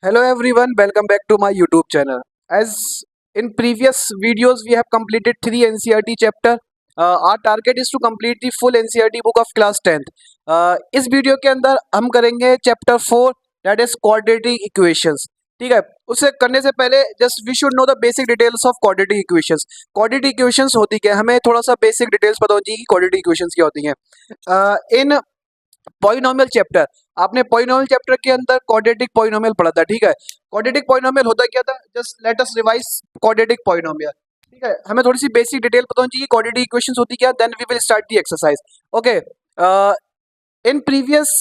Hello everyone, welcome back to my YouTube channel. As in previous videos, we have completed 3 NCERT chapter. Our target is to complete the full NCERT book of class 10th. इस video के अंदर हम करेंगे chapter 4 that is quadratic equations. ठीक है, उसे करने से पहले just we should know the basic details of quadratic equations. Quadratic equations होती क्या है, हमें थोड़ा सा बेसिक डिटेल्स पता होनी चाहिए कि क्वाड्रेटिक इक्वेशंस क्या होती हैं. इन पॉलिनोमियल चैप्टर, आपने पॉलिनोमियल चैप्टर के अंदर क्वाड्रेटिक पॉलिनोमियल पढ़ा था. ठीक है, क्वाड्रेटिक पॉलिनोमियल होता क्या था, just let us revise quadratic polynomial. ठीक है, हमें थोड़ी सी बेसिक डिटेल पता होनी चाहिए क्वाड्रेटिक इक्वेशंस होती क्या, then we will start the exercise. Okay, in previous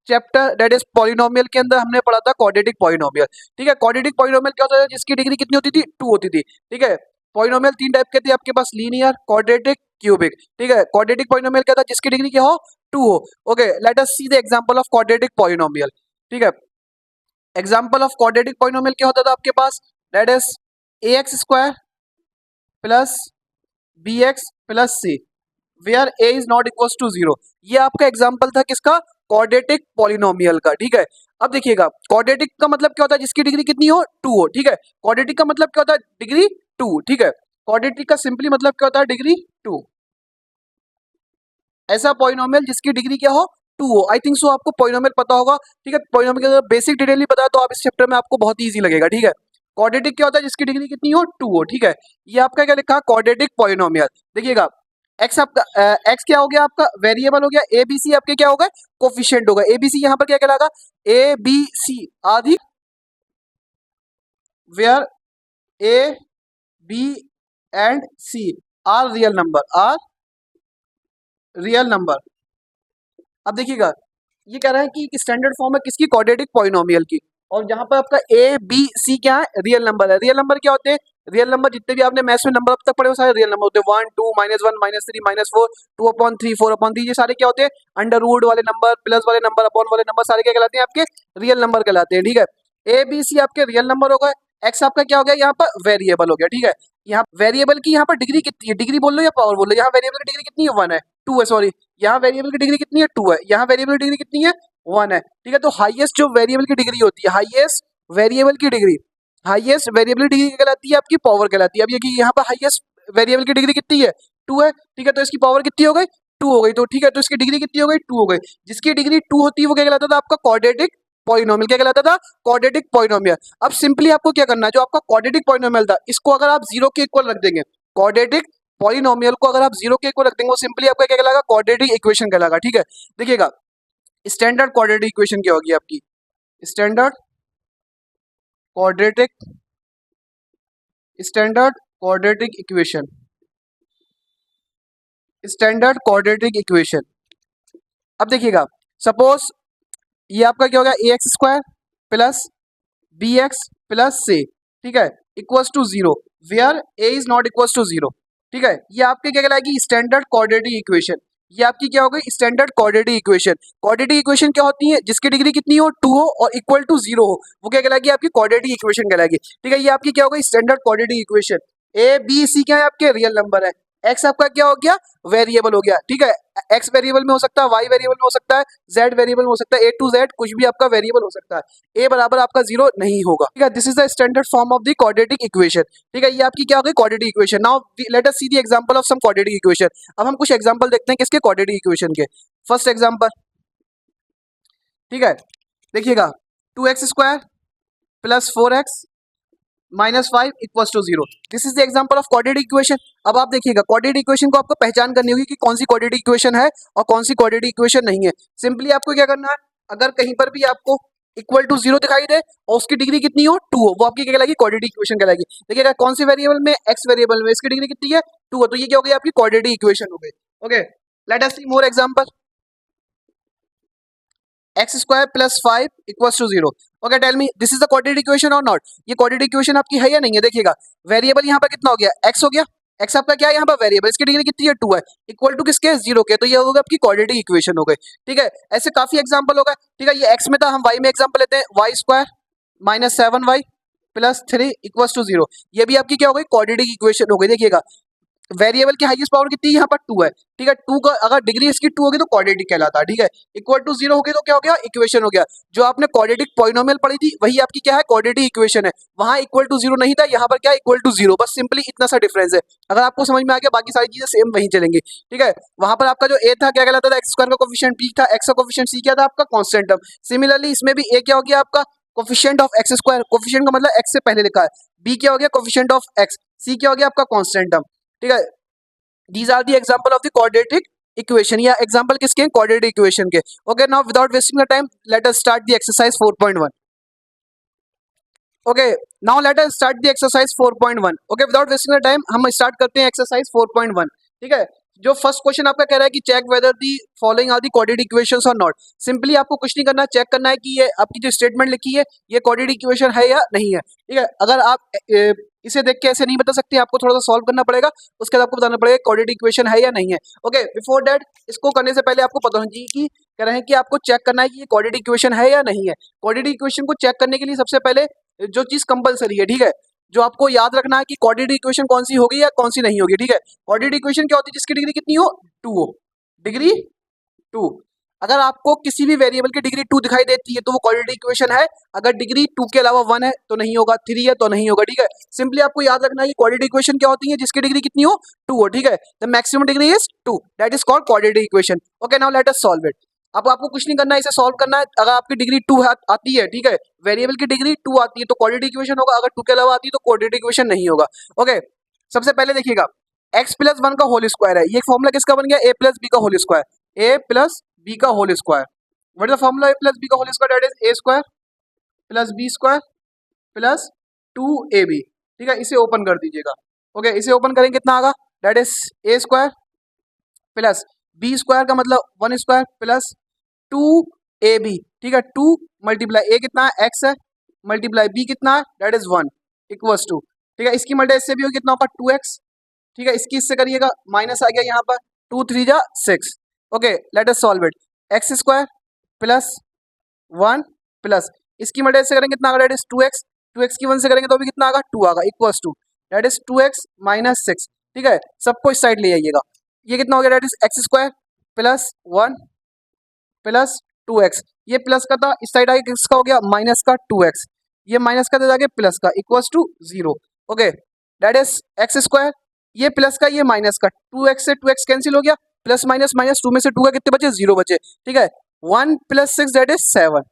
chapter that is polynomial के अंदर हमने पढ़ा था क्वाड्रेटिक पॉलिनोमियल. ठीक है, क्वाड्रेटिक पॉलिनोमियल क्या होता है, जिसकी डिग्री कितनी होती थी, 2 होती थी. ठीक है, पॉलिनोमियल 3 टाइप के थे आपके पास, लीनियर, क्वाड्रेटिक, क्यूबिक. ठीक है, क्वाड्रेटिक पॉलिनोमियल क्या था, जिसकी डिग्री क्या हो, 2 हो. Okay, let us see the example of quadratic polynomial. ठीक है, एग्जांपल ऑफ क्वाड्रेटिक पॉलिनोमियल क्या होता था आपके पास, that is ax square plus bx plus c where a is not equals to 0. ये आपका एग्जांपल था किसका, क्वाड्रेटिक पॉलिनोमियल का. ठीक है, अब देखिएगा क्वाड्रेटिक का मतलब क्या होता है, जिसकी डिग्री कितनी हो, 2 हो. ठीक है, क्वाड्रेटिक का मतलब क्या होता है, डिग्री 2. ठीक है, क्वाड्रेटिक का सिंपली मतलब क्या होता है, डिग्री 2. ऐसा पॉलिनोमियल जिसकी डिग्री क्या हो, 2 हो. आई थिंक सो आपको पॉलिनोमियल पता होगा. ठीक है, पॉलिनोमियल के अगर बेसिक डिटेल नहीं पता है तो आप इस चैप्टर में आपको बहुत ईजी लगेगा. ठीक है, क्वाड्रेटिक क्या होता है, जिसकी डिग्री कितनी हो, 2 हो. ठीक है, ये आपका क्या लिखा, क्वाड्रेटिक पॉलिनोमियल. देखिएगा एक्स आपका एक्स क्या हो गया, आपका वेरिएबल हो गया. ए बी सी आपके क्या होगा, कोफिशिएंट होगा. ए बी सी यहाँ पर क्या कहलाएगा, ए बी सी आदि where A B and C are real number, are real number. अब देखिएगा ये कह रहा है कि स्टैंडर्ड फॉर्म है किसकी, क्वाड्रेटिक पॉलिनोमियल की. और यहाँ पर आपका ए बी सी क्या है, रियल नंबर है. रियल नंबर क्या होते हैं, रियल नंबर जितने भी आपने मैथ्स में नंबर अब तक पढ़े वो सारे रियल नंबर होते हैं. 1 2 -1 -3 -4 2/3 4/3, ये सारे क्या होते हैं, अंडर रूट वाले नंबर, प्लस वाले नंबर, अपॉन वाले नंबर, सारे क्या कहलाते हैं, आपके रियल नंबर कहलाते हैं. ठीक है, ए बी सी आपके रियल नंबर हो गए. एक्स आपका क्या हो गया, यहाँ पर वेरिएबल हो गया. ठीक है, यहाँ वेरिएबल की यहाँ पर डिग्री कितनी है, डिग्री बोल लो या पावर बोल लो, यहाँ वेरिएबल की डिग्री कितनी है, 1 है, 2 है, सॉरी, यहाँ वेरिएबल की डिग्री कितनी है, 2 है, यहाँ वेरिएबल की डिग्री कितनी है, 1 है. ठीक है, तो हाईएस्ट जो वेरिएबल की डिग्री होती है, हाईएस्ट वेरिएबल की डिग्री, हाईएस्ट वेरिएबल की डिग्री कहलाती है आपकी पावर कहलाती है. अब ये कि यहाँ पर हाईएस्ट वेरिएबल की डिग्री कितनी है, 2 है. ठीक है, तो इसकी पावर कितनी हो गई, 2 हो गई. तो ठीक है, तो इसकी डिग्री कितनी हो गई, 2 हो गई. जिसकी डिग्री 2 होती है वो क्या कहलाता था, आपका क्वाड्रेटिक पॉलिनोमियल. क्या कहलाता था, क्वाड्रेटिक पॉलिनोमियल. अब सिंपली आपको क्या करना है, जो आपका क्वाड्रेटिक पॉलिनोमियल था इसको अगर आप 0 के इक्वल रख देंगे, क्वाड्रेटिक पॉलिनोमियल को अगर आप 0 के इक्वल रख देंगे, वो सिंपली आपका क्या कहलाएगा, क्वाड्रेटिक इक्वेशन कहलाएगा. ठीक है, देखिएगा स्टैंडर्ड क्वाड्रेटिक इक्वेशन क्या होगी आपकी, standard quadratic standard quadratic equation, standard quadratic equation. अब देखिएगा सपोज ये आपका क्या हो गया, a x square plus b x plus c. ठीक है, equals to 0 where a is not equals to 0. ठीक है, ये आपके क्या कहलाएगी, स्टैंडर्ड क्वाड्रेटिक इक्वेशन. ये आपकी क्या हो गई, standard quadratic equation. Quadratic equation क्या होती है, जिसकी डिग्री कितनी हो, 2 हो और इक्वल टू 0 हो, वो क्या कहलाएगी, आपकी क्वाड्रेटिक इक्वेशन कहलाएगी. ठीक है, ये आपकी क्या हो गई, standard quadratic equation. A B C क्या है, आपके रियल नंबर है. एक्स आपका क्या हो गया, वेरिएबल हो गया. ठीक है, एक्स वेरिएबल में हो सकता है, वाई वेरिएबल में हो सकता है, जेड वेरिएबल में हो सकता है, ए टू जेड कुछ भी आपका वेरिएबल हो सकता है. ए बराबर आपका 0 नहीं होगा. ठीक है, this is the standard form of the quadratic equation. ठीक है, ये आपकी क्या हो गई, quadratic equation. Now let us see the example of some quadratic equation. अब हम कुछ एग्जांपल देखते हैं किसके, क्वाड्रेटिक इक्वेशन के. फर्स्ट एग्जांपल, ठीक है, देखिएगा 2x square plus 4x -5 equals to 0. This is the example of quadratic equation. अब आप देखिएगा क्वाड्रेटिक इक्वेशन को आपको पहचान करनी होगी कि कौन सी क्वाड्रेटिक इक्वेशन है और कौन सी क्वाड्रेटिक इक्वेशन नहीं है. सिंपली आपको क्या करना है, अगर कहीं पर भी आपको इक्वल टू 0 दिखाई दे और उसकी डिग्री कितनी हो, 2 हो, वो आपकी क्या कहलाएगी, क्वाड्रेटिक इक्वेशन कहलाएगी. देखिएगा कौन सी वेरिएबल में, एक्स वेरिएबल में, इसकी डिग्री कितनी है, 2 है, तो ये क्या हो गई, आपकी क्वाड्रेटिक इक्वेशन हो गई. Okay, let us see more example. X square plus 5 equals to 0. Okay, tell me this is the quadratic equation और नॉट. ये क्वाड्रेटिक इक्वेशन आपकी है या नहीं है. देखिएगा वेरिएबल यहाँ पर कितना हो गया, एक्स हो गया. एक्स आपका क्या है, यहाँ पर वेरिएबल, इसकी डिग्री कितनी है, 2 है, इक्वल टू किसके, 0 के. तो ये होगा आपकी क्वाड्रेटिक इक्वेशन हो गई. ठीक है, ऐसे काफी एग्जांपल हो गए. ठीक है, ये एक्स में था, हम वाई में एग्जांपल लेते हैं. Y square -7y plus 3 equals to 0. ये भी आपकी क्या हो गई, क्वाड्रेटिक इक्वेशन हो गई. देखिएगा वेरिएबल की हाईएस्ट पावर कितनी है यहाँ पर 2 है, ठीक है। 2 का अगर डिग्री इसकी 2 होगी तो क्वाड्रेटिक कहलाता है, ठीक है। इक्वल टू 0 हो गई तो क्या हो गया, इक्वेशन हो गया। जो आपने क्वाड्रेटिक पॉलिनोमियल पढ़ी थी वही आपकी क्या है, क्वाड्रेटिक इक्वेशन है। वहां इक्वल टू 0 नहीं था, यहाँ पर क्या इक्वल टू 0, बस सिंपली इतना सा डिफरेंस है। अगर आपको समझ में आ गया बाकी सारी चीजें सेम वहीं चलेंगी, ठीक है। वहां पर आपका जो ए था क्या कहलाता था, एक्स स्क्वायर का कोफिशिएंट बी था, एक्स का कोफिशिएंट सी क्या था आपका, कांस्टेंट टर्म। सिमिलरली इसमें भी ए क्या हो गया आपका, coefficient of x square, coefficient का मतलब एक्स से पहले लिखा है। बी क्या हो गया, कोफिशिएंट ऑफ एक्स। सी क्या हो गया आपका, कांस्टेंट टर्म, ठीक है। These are the example of the quadratic equation, या example किसके, quadratic equation के। Okay, now without wasting the time, let us start the exercise 4.1. Okay, now let us start the exercise 4.1. Okay, without wasting the time, हम start करते हैं exercise 4.1, ठीक है। जो first question आपका कह रहा है कि check whether the following are the quadratic equations और नॉट। सिंपली आपको कुछ नहीं करना, चेक करना है कि ये आपकी जो स्टेटमेंट लिखी है ये क्वाड्रेटिक इक्वेशन है या नहीं है, ठीक है। अगर आप इसे देख के ऐसे नहीं बता सकते, आपको थोड़ा सा सॉल्व करना पड़ेगा, उसके बाद आपको बताना पड़ेगा क्वाड्रेटिक इक्वेशन है या नहीं है। ओके, बिफोर दैट इसको करने से पहले आपको पता होना चाहिए कि कह रहे हैं कि आपको चेक करना है कि ये क्वाड्रेटिक इक्वेशन है या नहीं है। क्वाड्रेटिक इक्वेशन को चेक करने के लिए सबसे पहले जो चीज कंपलसरी है, ठीक है, जो आपको याद रखना है कि क्वाड्रेटिक इक्वेशन कौन सी होगी या कौन सी नहीं होगी, ठीक है। क्वाड्रेटिक इक्वेशन क्या होती है, जिसकी डिग्री कितनी हो, 2 हो, डिग्री 2। अगर आपको किसी भी वेरिएबल की डिग्री 2 दिखाई देती है तो वो क्वाड्रेटिक इक्वेशन है। अगर डिग्री 2 के अलावा 1 है तो नहीं होगा, 3 है तो नहीं होगा, ठीक है। सिंपली आपको याद रखना है कि क्वाड्रेटिक इक्वेशन क्या होती है, जिसकी डिग्री कितनी हो, 2 हो, ठीक है। The maximum degree is 2, that is called quadratic equation. Okay, now let us solve it. अब आपको कुछ नहीं करना है, इसे सॉल्व करना है। अगर आपकी डिग्री 2 आती है, ठीक है, वेरिएबल की डिग्री 2 आती है तो क्वाड्रेटिक इक्वेशन होगा। अगर 2 के अलावा आती है तो क्वाड्रेटिक इक्वेशन नहीं होगा। ओके, सबसे पहले देखिएगा, x प्लस 1 का होल स्क्वायर है, ये फॉर्मूला किसका बन गया, a प्लस बी का whole square, a plus b का whole square. What is the formula, a plus b का whole square, that is a square plus b square plus 2ab, ठीक है। इसे ओपन कर दीजिएगा। ओके, इसे ओपन करेंगे कितना आगा, that is a square plus b square का मतलब 1 स्क्वायर प्लस 2ab, ठीक है। 2 मल्टीप्लाई a कितना है, x है, मल्टीप्लाई b कितना है, दैट इज 1 इक्वल्स टू, ठीक है। इसकी मल्टीप्लाई इससे भी होगी, कितना होगा 2x, ठीक है। इसकी इससे करिएगा, माइनस आ गया यहाँ पर, 2 3 जा 6। Okay, let us solve it. X square plus 1 plus इसकी मल्टीप्लाई से करेंगे कितना आएगा, दैट इज 2x, 2x की 1 से करेंगे तो भी कितना आएगा, 2 आएगा equals to, that is 2x minus 6, ठीक है। सबको इस साइड ले आइएगा, ये कितना हो गया, that is x square plus 1 plus 2x, ये प्लस का था, इस साइड आगे किसका हो गया, माइनस का 2x, ये माइनस का था आगे प्लस का equals to 0। Okay, that is x square, ये प्लस का ये माइनस का, 2x से 2x कैंसिल हो गया, प्लस माइनस माइनस 2 में से 2 का कितने बचे, 0 बचे, ठीक है। 1 plus 6 that is 7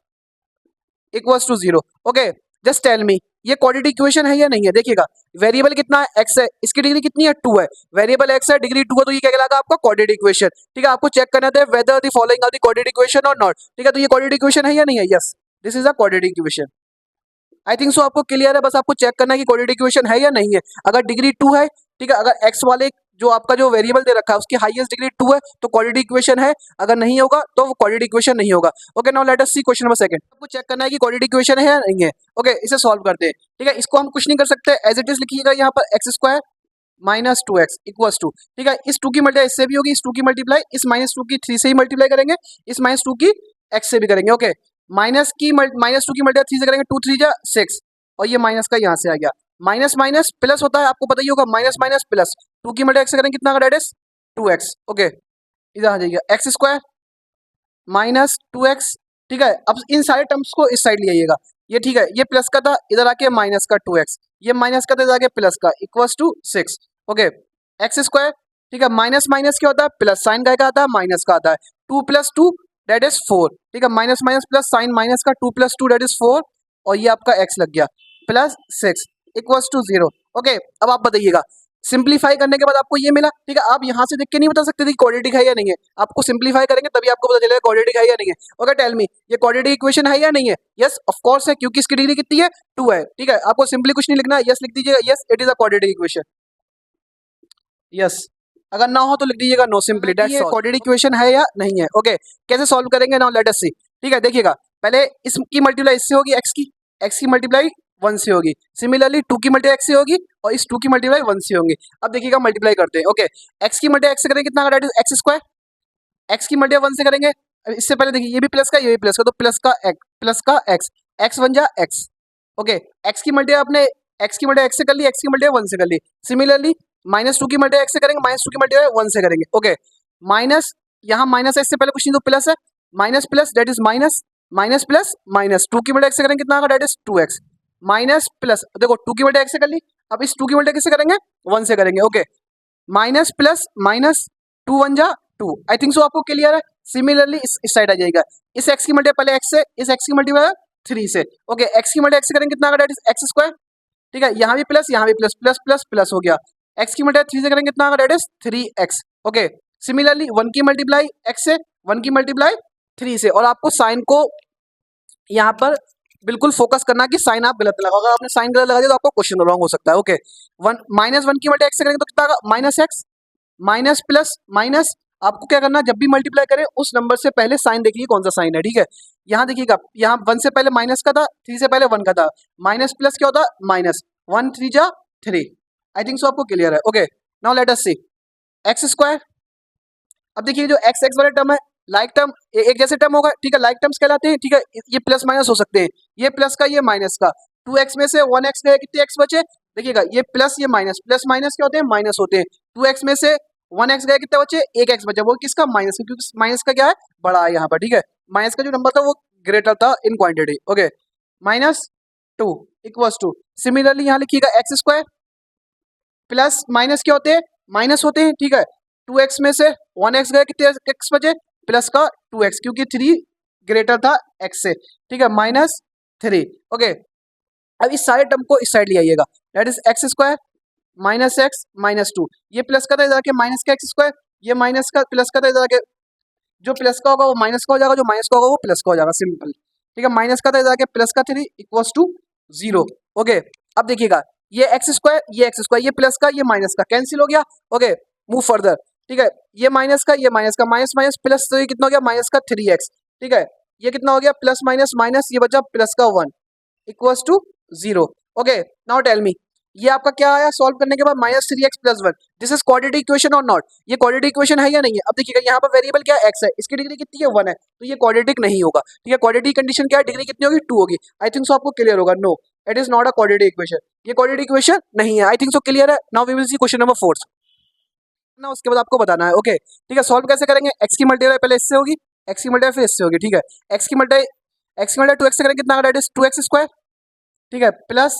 equals to 0। Okay, just tell me ये क्वाड्रेटिक इक्वेशन है या नहीं है। देखिएगा, वेरिएबल कितना है, x है, इसकी डिग्री कितनी है, 2 है, वेरिएबल x है, डिग्री 2 है, तो ये क्या कहलाएगा आपका क्वाड्रेटिक इक्वेशन, ठीक है। आपको चेक करना है whether the following are the quadratic equation और नॉट, ठीक है। तो ये क्वाड्रेटिक इक्वेशन है या नहीं है, yes, this is a quadratic equation. I think so आपको क्लियर है, बस आपको चेक करना है कि क्वाड्रेटिक इक्वेशन है या नहीं है। अगर डिग्री 2 है, ठीक है, अगर x वाले जो आपका जो वेरिएबल दे रखा है उसकी हाईएस्ट डिग्री 2 है तो क्वाड्रेटिक इक्वेशन है, अगर नहीं होगा तो वो क्वाड्रेटिक इक्वेशन नहीं होगा। Okay, now let us see question number second. आपको चेक करना है कि क्वाड्रेटिक इक्वेशन है या नहीं है। ओके, इसे सॉल्व करते हैं, ठीक है। इसको हम कुछ नहीं कर सकते, एज इट इज लिखिएगा यहाँ पर x square minus 2x equals to, ठीक है। इस 2 की मल्टीप्लाई इससे भी होगी, इस 2 की मल्टीप्लाई इस माइनस 2 की 3 से ही मल्टीप्लाई करेंगे, इस माइनस 2 की x से भी करेंगे। ओके, माइनस 2 की मल्टीप्लाई 3 से करेंगे, 2 3 जा 6, और ये माइनस का यहाँ से आ गया, माइनस माइनस प्लस होता है, आपको पता ही होगा, माइनस माइनस प्लस, 2 की मल्टीप्लाई से करेंगे कितना का, दैट इज 2x। ओके, इधर आ जाइए, एक्स स्क्वायर माइनस 2x, ठीक है। अब इन सारे टर्म्स को इस साइड ले आइएगा, ये ठीक है, ये प्लस का था, इधर आके माइनस का 2x, ये माइनस का था, इधर आके प्लस का equals to 6। Okay, x square, ठीक है, माइनस माइनस क्या होता है, प्लस, साइन का आता है, माइनस का आता है, 2 प्लस 2 दैट इज 4, ठीक है, minus minus plus, sign minus का 2 प्लस 2 दैट इज 4, और ये आपका x लग गया प्लस 6 इक्वल्स टू 0। ओके, अब आप बताइएगा, सिंप्लीफाई करने के बाद आपको ये मिला, ठीक है। आप यहाँ से देख के नहीं बता सकते थे कि क्वाड्रेटिक है या नहीं है, आपको सिंप्लीफाई करेंगे तभी आपको पता चलेगा क्वाड्रेटिक है या नहीं है। ओके, टेल मी ये क्वाड्रेटिक इक्वेशन है या नहीं है, यस ऑफ कोर्स है, क्योंकि इसकी डिग्री कितनी है, 2 है, ठीक है। आपको सिंपली कुछ नहीं लिखना है, यस लिख दीजिएगा, yes it is a quadratic equation, yes. अगर ना हो तो लिख दीजिएगा no, simply that's all. Quadratic equation है या नहीं है। ओके, कैसे सॉल्व करेंगे, नाउ लेट अस सी, ठीक है। देखिएगा, पहले इसकी मल्टीप्लाई इससे होगी, x की मल्टीप्लाई 1 से होगी, सिमिलरली 2 की मल्टीप्लाई x से होगी, और इस 2 की मल्टीप्लाई 1 से होंगी। अब देखिएगा मल्टीप्लाई करते हैं। ओके, x की मल्टीप्लाई x से करेंगे कितना का, that is x square, x की मल्टीप्लाई 1 से करेंगे, इससे पहले देखिए ये भी प्लस का, ये भी प्लस का, तो प्लस का x, x 1 जा x। ओके, x की मल्टीप्लाई आपने x की मल्टीप्लाई x से कर ली, x की मल्टीप्लाई 1 से कर ली, सिमिलरली माइनस टू की मल्टीप्लाई एक्स से करेंगे, माइनस टू की मल्टीप्लाई वन से करेंगे। ओके, माइनस, यहाँ माइनस एक्स से पहले कुछ नहीं तो प्लस है, minus plus that is minus, minus plus minus, two की मल्टीप्लाई एक्स से करेंगे कितना आएगा, that is two x, minus plus, देखो टू की मल्टीप्लाई एक्स से कर ली, अब इस टू की मल्टीप्लाई किससे करेंगे, वन से करेंगे। Okay, minus plus minus, two one जा टू, आई थिंक सो आपको क्लियर है। सिमिलरली इस साइड आ जाएगा, इस एक्स की मल्टीप्लाई पहले एक्स से, इस एक्स की मल्टीप्लाई थ्री से। ओके, एक्स की मल्टीप्लाई एक्स से करेंगे कितना आएगा, दैट इज एक्स स्क्वायर। ठीक है, यहाँ भी प्लस, यहाँ भी प्लस, प्लस प्लस प्लस हो गया। एक्स की मल्टीप्लाई थ्री से करेंगे कितना आएगा, that is three x. Okay, similarly one की मल्टीप्लाई एक्स से, वन की मल्टीप्लाई थ्री से, और आपको साइन को यहाँ पर बिल्कुल फोकस करना कि साइन आप गलत लगाओ, अगर आपने साइन गलत लगा दिया तो आपको क्वेश्चन रॉन्ग हो सकता है। ओके, वन माइनस वन की मल्टीप्लाई एक्स से करेंगे तो कितना आएगा, minus x, minus plus minus, आपको क्या करना है, जब भी मल्टीप्लाई करें उस नंबर से पहले साइन देखिए कौन सा साइन है। ठीक है, यहाँ देखिएगा, यहाँ वन से पहले माइनस का था, थ्री से पहले वन का था, माइनस प्लस क्या होता है, माइनस, वन थ्री जा थ्री, आई थिंक सो आपको क्लियर है। ओके, नाउ लेट अस सी एक्स स्क्वायर। अब देखिए जो एक्स एक्स वाले टर्म है, लाइक टर्म एक जैसे टर्म होगा। ठीक है, लाइक टर्म्स कहलाते हैं। ठीक है, ये प्लस माइनस हो सकते हैं, ये प्लस का ये माइनस का, टू एक्स में से वन एक्स गए, कितने एक्स बचे, देखिएगा ये प्लस ये माइनस, प्लस माइनस क्या होते हैं, माइनस होते हैं। टू एक्स में से वन एक्स गए, कितने बचे, एक एक्स बचा, वो किसका, माइनस का, क्योंकि माइनस का क्या है, बड़ा है यहाँ पर। ठीक है, माइनस का जो नंबर था वो ग्रेटर था in quantity. Okay, minus two equals to, similarly यहाँ लिखिएगा एक्स स्क्वायर, प्लस माइनस क्या होते हैं, माइनस होते हैं। ठीक है, टू एक्स में से वन एक्स गए, कितने एक्स बचे, प्लस का टू एक्स, क्योंकि थ्री ग्रेटर था एक्स से। ठीक है, माइनस थ्री। ओके, अब इस सारे टर्म को इस साइड ले आइएगा, that is x square minus x minus two, ये प्लस का था इधर के माइनस का एक्स स्क्वायर, ये माइनस का प्लस का था इधर के, जो प्लस का होगा वो माइनस का हो जाएगा, जो माइनस का होगा वो प्लस का हो जाएगा, सिंपल। ठीक है, माइनस का था इधर के प्लस का three equals to zero. Okay, अब देखिएगा ये एक्स स्क्वायर, ये एक्स स्क्वायर, ये प्लस का ये माइनस का कैंसिल हो गया। Okay, move further. ठीक है, ये माइनस का ये माइनस का, माइनस माइनस प्लस, तो ये कितना हो गया, माइनस का थ्री एक्स। ठीक है, ये कितना हो गया, प्लस माइनस माइनस, ये बचा प्लस का one equals to zero. Okay, now tell me, ये आपका क्या आया सॉल्व करने के बाद, minus three x plus one, this is quadratic equation और नॉट, ये क्वाड्रेटिक इक्वेशन है या नहीं है। अब देखिएगा यहाँ पर वेरिएबल क्या है, एक्स है, इसकी डिग्री कितनी है, वन है, तो ये क्वाड्रेटिक नहीं होगा। ठीक है, क्वाड्रेटिक कंडीशन क्या है, डिग्री कितनी होगी, टू होगी। आई थिंक सो आपको क्लियर होगा, no it is not a quadratic equation, ये क्वाड्रेटिक इक्वेशन नहीं है। आई थिंक सो क्लियर है। Now we will see question number fourth ना, उसके बाद आपको बताना है। ओके, ठीक है, सॉल्व कैसे करेंगे, एक्स की मल्टीप्लाई पहले इससे होगी, एक्स की मल्टीप्लाई फिर इससे होगी। ठीक है, एक्स की मल्टीप्लाई टू एक्स से करेंगे कितना, that is two x square. ठीक है, प्लस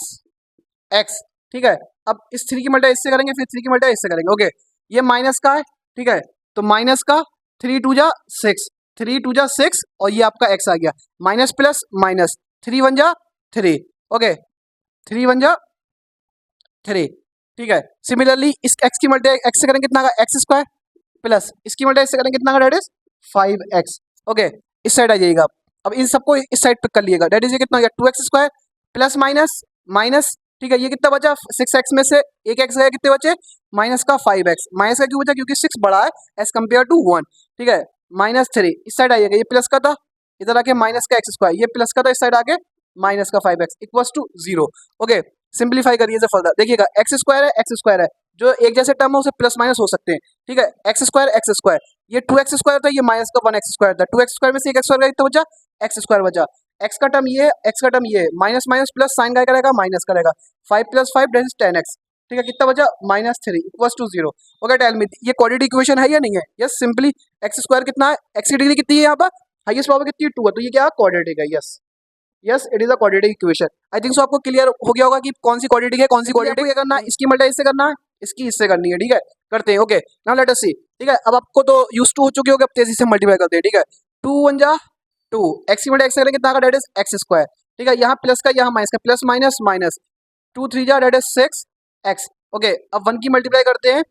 एक्स। ठीक है, अब इस थ्री की मल्टीप्लाई इससे करेंगे, फिर थ्री की मल्टीप्लाई इससे करेंगे। ओके, ये माइनस का है। ठीक है, तो माइनस का थ्री टू जा सिक्स, थ्री टू जा सिक्स, और ये आपका एक्स आ गया, minus plus minus, three one जा थ्री। ओके, थ्री वन जा थ्री। ठीक है, सिमिलरली इस एक्स की मल्टीप्लाई एक्स से करेंगे कितना का, एक्स स्क्वायर, प्लस इसकी मल्टीप्लाई इससे करेंगे कितना का, that is five x. Okay, इस साइड आ जाइएगा, अब इन सबको इस साइड पे कर लिएगा, डेट इज ये कितना हो गया, two x square plus minus minus. ठीक है, ये कितना बचा, सिक्स एक्स में से एक एक्स गया, कितने बचे, माइनस का फाइव एक्स, माइनस का क्यों बचा, क्योंकि सिक्स बड़ा है एज कम्पेयर टू वन। ठीक है, माइनस थ्री, इस साइड आइएगा, ये प्लस का था, इधर आके माइनस का एक्स स्क्वायर, ये प्लस का था, इस साइड आके माइनस का five x equals to zero. Okay, simplify करिए फर्दर, देखिएगा एक्स स्क्वायर है, जो एक जैसे टर्म है उसे प्लस माइनस हो सकते हैं। ठीक है, एक्स स्क्वायर, ये टू एक्स स्क्वायर था, ये माइनस का वन एक्स स्क्वायर था, टू एक्स स्क्वायर में से एक एक्स स्क्वायर कितना बचा, एक्स स्क्वायर बचा, एक्स का टर्म ये है, एक्स का टर्म ये है, माइनस माइनस प्लस, साइन का रहेगा माइनस का रहेगा, five plus five that is ten x. ठीक है, कितना बचा, minus three equals to zero. Okay, tell me ये क्वाड्रेटिक इक्वेशन है या नहीं है, यस, सिंपली एक्स स्क्वायर कितना है, एक्स की डिग्री कितनी है यहाँ पर, हाईएस्ट पावर कितनी है, टू है, तो ये क्या क्वाड्रेटिक है, yes yes it is a quadratic equation. I think so आपको क्लियर हो गया होगा कि कौन सी क्वाड्रेटिक है, कौन सी क्वाड्रेटिक है करना है, इसकी मल्टीप्लाई इससे करना है, इसकी इससे करनी है। ठीक है, करते हैं। ओके, नाउ लेट अस सी। ठीक है, अब आपको तो यूज टू हो चुके होगे, अब तेजी से मल्टीप्लाई करते हैं। ठीक है, टू वन जा टू, एक्स की मल्टीप्लाई एक्स से करेंगे कितना का, डेट इज एक्स स्क्वायर। ठीक है, यहाँ प्लस का यहाँ माइनस का, plus minus minus, two three जा that is six x. Okay, अब वन की मल्टीप्लाई करते हैं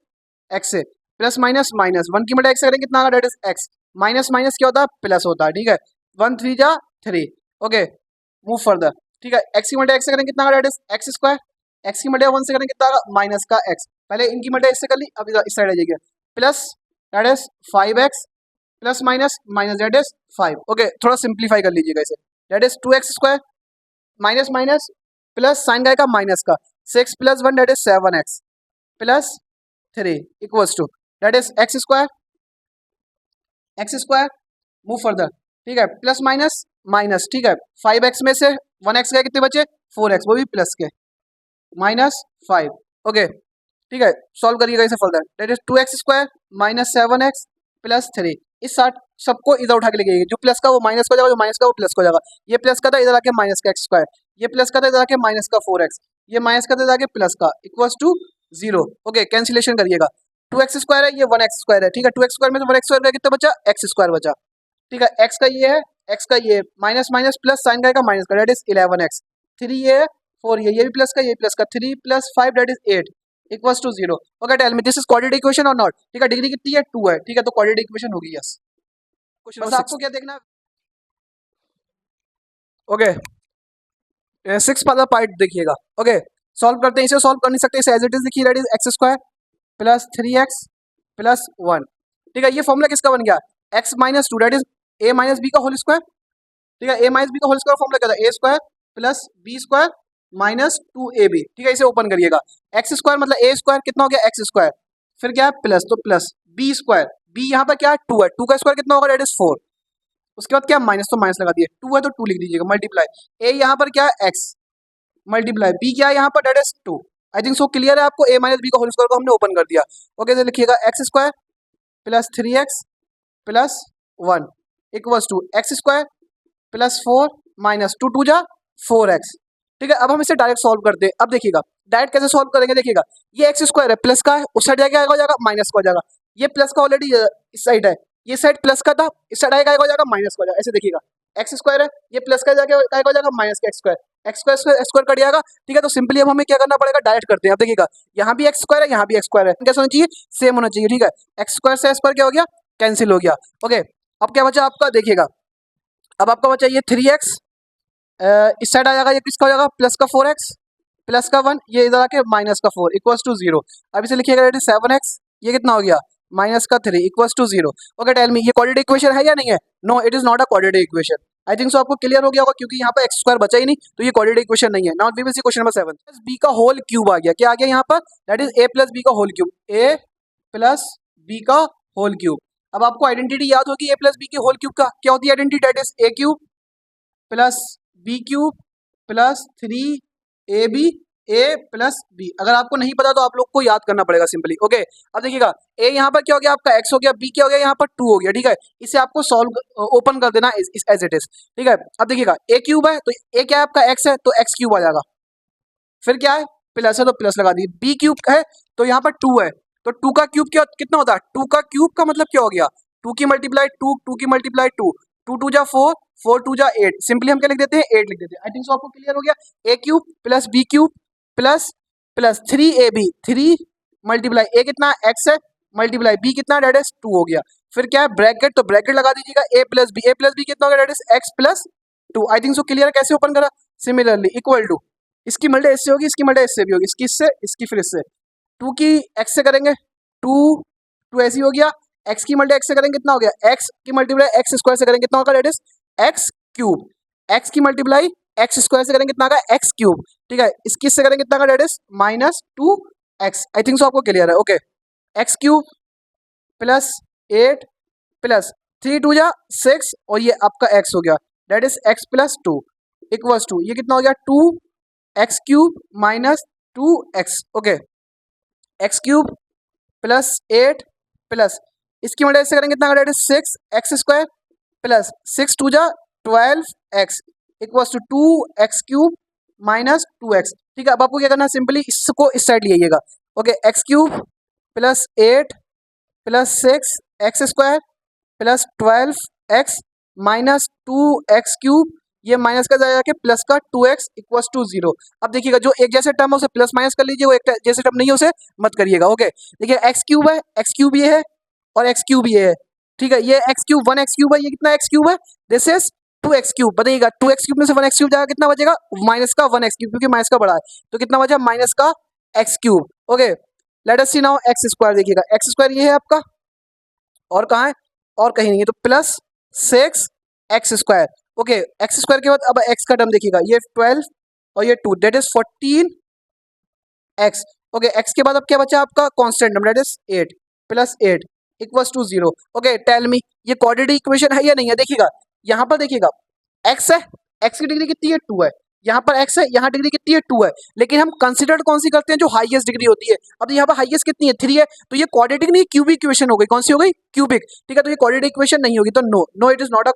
एक्स से, प्लस माइनस माइनस, वन की मल्टीप्लाई एक्स से करेंगे कितना का, that is x, minus minus क्या होता है, प्लस होता है। ठीक है, वन थ्री जा थ्री। Okay, move further. ठीक है, एक्स की मल्टीप्लाई एक्स से करेंगे कितना का, that is x square, x की मल्टीप्लाई वन से करेंगे कितना का, माइनस का एक्स, पहले इनकी मल्टीप्लाई इससे कर ली, अब इस साइड आ जाएगी, plus that is five x plus minus minus that is five. Okay, थोड़ा सिंप्लीफाई कर लीजिएगा इसे, that is two x square minus minus plus sign का माइनस का, six plus one that is seven x plus three equals to that is x square. Move further. ठीक है, plus minus minus. ठीक है, five x में से one x गए, कितने बचे, फोर एक्स, वो भी प्लस के, माइनस फाइव। ओके, ठीक है, सॉल्व करिएगा इसे further. That is 2x² minus 7x plus 3। इस साथ सबको इधर उठा के लेके, जो प्लस का वो माइनस का हो जाएगा, जो माइनस का वो प्लस का हो जाएगा। ये प्लस का था, इधर आके माइनस का x², ये प्लस का था, इधर आके माइनस का 4x, ये माइनस का था, इधर आके प्लस का, इक्वल्स टू 0। ओके, कैंसिलेशन करिएगा। 2x² है, ये 1x² है। ठीक है, 2x² में से 1x² का कितना बचा, x² बचा। ठीक है, x का ये है, x का ये, माइनस माइनस प्लस, साइन का माइनस का, दैट इज 11x। 3 ये है, 4 ये भी प्लस का, ये प्लस का, 3 plus 5 that is 8 equals to 0। Okay, tell me this is quadratic equation और नॉट। ठीक है, डिग्री कितनी है, 2 है। ठीक है, तो क्वाड्रेटिक इक्वेशन होगी, यस। बस आपको क्या देखना है, ओके, 6 वाला पार्ट देखिएगा। ओके, सॉल्व करते हैं। इसे सॉल्व कर नहीं सकते, इसे एज इट इज लिखिए, that is x² plus 3x plus 1। ठीक है, ये फॉर्मूला किसका बन गया, x minus 2 that is a minus B का होल स्क्वायर। ठीक है, a माइनस बी का होल स्क्वायर फॉर्मूला क्या था, a² plus b² minus 2ab। ठीक है, इसे ओपन करिएगा। x² मतलब a² कितना हो गया, x², फिर क्या है प्लस, तो प्लस b², b यहाँ पर क्या है 2 है, 2 का स्क्वायर कितना होगा, दैट इज 4। उसके बाद क्या माइनस, तो माइनस लगा दिए, 2 है तो 2 लिख दीजिएगा, मल्टीप्लाई a यहाँ पर क्या है x मल्टीप्लाई b क्या है यहाँ पर, that is 2। I think so clear है आपको, a माइनस बी का होल स्क्वायर को हमने ओपन कर दिया। ओके, तो लिखिएगा x² plus 3x plus 1 equals to x² plus 4 minus 2 2 जा 4x। ठीक है, अब हम इसे डायरेक्ट सॉल्व करते हैं। अब देखिएगा डायरेक्ट कैसे सॉल्व करेंगे, देखिएगा ये x² है, प्लस का है, उस साइड जाके आएगा हो जाएगा माइनस का हो जाएगा। ये प्लस का ऑलरेडी इस साइड है, ये साइड प्लस का था, इस साइड आएगा हो जाएगा माइनस का हो जाएगा। ऐसे देखिएगा x² है, ये प्लस का जाके आएगा हो जाएगा माइनस का x² कट जाएगा। ठीक है, तो सिंपली अब हमें क्या करना पड़ेगा, डायरेक्ट करते हैं। अब देखिएगा यहाँ भी x² है, यहाँ भी x² है, कैसे होना चाहिए, सेम होना चाहिए। ठीक है, x² से x² क्या हो गया, कैंसिल हो गया। ओके, अब क्या बचा आपका, देखिएगा अब आपका बचा ये 3x, इस साइड आ जाएगा, ये किसका हो जाएगा, प्लस का 4x प्लस का 1, ये इधर आके माइनस का 4 इक्वल्स टू 0। अब इसे लिखिएगा 7x, ये कितना हो गया, माइनस का 3 equals to 0। Okay, tell me ये क्वाड्रेटिक इक्वेशन है या नहीं है, no it is not a quadratic equation. I think so आपको क्लियर हो गया होगा, क्योंकि यहाँ पर x² बचा ही नहीं, तो ये क्वाड्रेटिक इक्वेशन नहीं है। Now we will see question number 7। b का होल क्यूब आ गया, क्या आ गया यहाँ पर, that is a plus b का whole cube, a plus b का होल क्यूब। अब आपको आइडेंटिटी याद होगी a प्लस b के होल क्यूब का, क्या होती है identity, that is a cube plus B cube plus 3ab a plus B. अगर आपको नहीं पता तो आप लोग को याद करना पड़ेगा सिंपली। ओके, अब देखिएगा a यहाँ पर क्या हो गया आपका, x हो गया, b क्या हो गया यहाँ पर 2 हो गया। ठीक है, इसे आपको सॉल्व ओपन कर देना एज इट इज। ठीक है, अब देखिएगा a क्यूब है, तो a क्या है आपका x है, तो x क्यूब आ जाएगा, फिर क्या है प्लस है, तो प्लस लगा दी। b क्यूब है, तो यहाँ पर 2 है, तो 2 का क्यूब क्या कितना होता है, 2 का क्यूब का मतलब क्या हो गया, 2 की मल्टीप्लाई 2, 2 की मल्टीप्लाई 2, 2 2 जा 4, 4 2 जा 8, सिंपली हम क्या लिख देते हैं 8 लिख देते हैं। आई थिंक सो आपको क्लियर हो गया। a cube plus b cube plus plus 3ab, 3 multiply a कितना x है, मल्टीप्लाई b कितना, डेट इज 2 हो गया। फिर क्या है ब्रैकेट, तो ब्रैकेट लगा दीजिएगा a प्लस b कितना हो गया, that is x plus 2। I think so clear है, कैसे ओपन करा, सिमिलरली इक्वल टू, इसकी मल्टी इससे होगी, इसकी मल्टी इससे भी होगी, इसकी इससे, इसकी फिर इससे, 2 की x से करेंगे 2, 2 ऐसी हो गया, x की मल्टी x से करेंगे कितना हो गया, x की मल्टीप्लाई x² से करेंगे कितना होगा, that is x cube, x की मल्टीप्लाई x² से करेंगे कितना होगा, x क्यूब। ठीक है, इसकी से करेंगे कितना होगा, that is -2x। I think so आपको क्लियर है। Okay, x cube plus 8 plus 3 2 जा 6, और ये आपका x हो गया, that is x plus 2 equals to, ये कितना हो गया 2x cube minus 2x। Okay, x cube plus 8 plus इसकी मल्टीप्लाई से करेंगे कितना, डेट इज 6x² प्लस 6 2 जा 12x equals to 2x cube minus 2x। ठीक है, अब आपको क्या करना है, सिंपली इसको इस साइड ले आइएगा। Okay, x cube plus 8 plus 6x² plus 12x minus 2x cube, ये माइनस का जाके प्लस का 2x इक्वल्स टू 0। अब देखिएगा जो एक जैसे टर्म है उसे प्लस माइनस कर लीजिए, वो एक जैसे टर्म नहीं है उसे मत करिएगा। ओके, देखिए x क्यूब है, x क्यूब ये है, और x क्यूब ये है। ठीक है, ये x क्यूब 1x क्यूब है, ये कितना x क्यूब है, दिस इज 2x क्यूब। बताइएगा 2x क्यूब में से 1x क्यूब जाएगा, कितना बचेगा, माइनस का 1x क्यूब, क्योंकि माइनस का बड़ा है, तो कितना बचा माइनस का x cube. Okay, let us see now x²। देखिएगा x² ये है आपका, और कहाँ है, और कहीं नहीं है, तो प्लस 6x²। ओके, x² के बाद अब x का टर्म देखिएगा, ये 12 और ये 2, date is 14x। Okay, x के बाद अब क्या बचा आपका constant number, that is 8 plus 8 equals to 0। Okay, tell me ये क्वाड्रेटिक इक्वेशन है या नहीं है। देखिएगा यहाँ पर देखिएगा x है, x की डिग्री कितनी है 2 है, यहाँ पर x है, यहाँ डिग्री कितनी है 2 है, लेकिन हम कंसिडर कौन सी करते हैं, जो हाईएस्ट डिग्री होती है। अब यहाँ पर हाईएस्ट कितनी है 3 है, तो ये क्वाड्रेटिक नहीं क्यूबिक इक्वेशन हो गई, कौन सी हो गई क्यूबिक, ठीक है। तो ये क्वाड्रेटिक इक्वेशन नहीं होगी, तो no no it is not a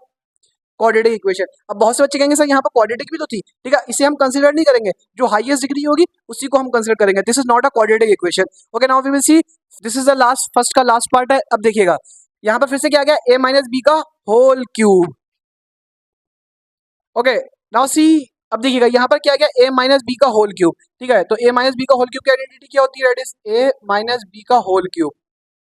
quadratic equation. अब बहुत से बच्चे कहेंगे सर यहाँ पर क्वाड्रेटिक भी तो थी, ठीक है, इसे हम कंसीडर नहीं करेंगे, जो हाईएस्ट डिग्री होगी उसी को हम कंसीडर करेंगे। This is not a quadratic equation. Okay, now we will see, this is the last first का लास्ट पार्ट है। अब देखिएगा यहाँ पर फिर से क्या आ गया, a माइनस बी का whole cube. Okay, now see, अब देखिएगा यहाँ पर क्या आ गया, a माइनस बी का होल क्यूब, ठीक है। तो a माइनस बी का होल क्यूब की आइडेंटिटी क्या होती है, that is a minus B का whole cube,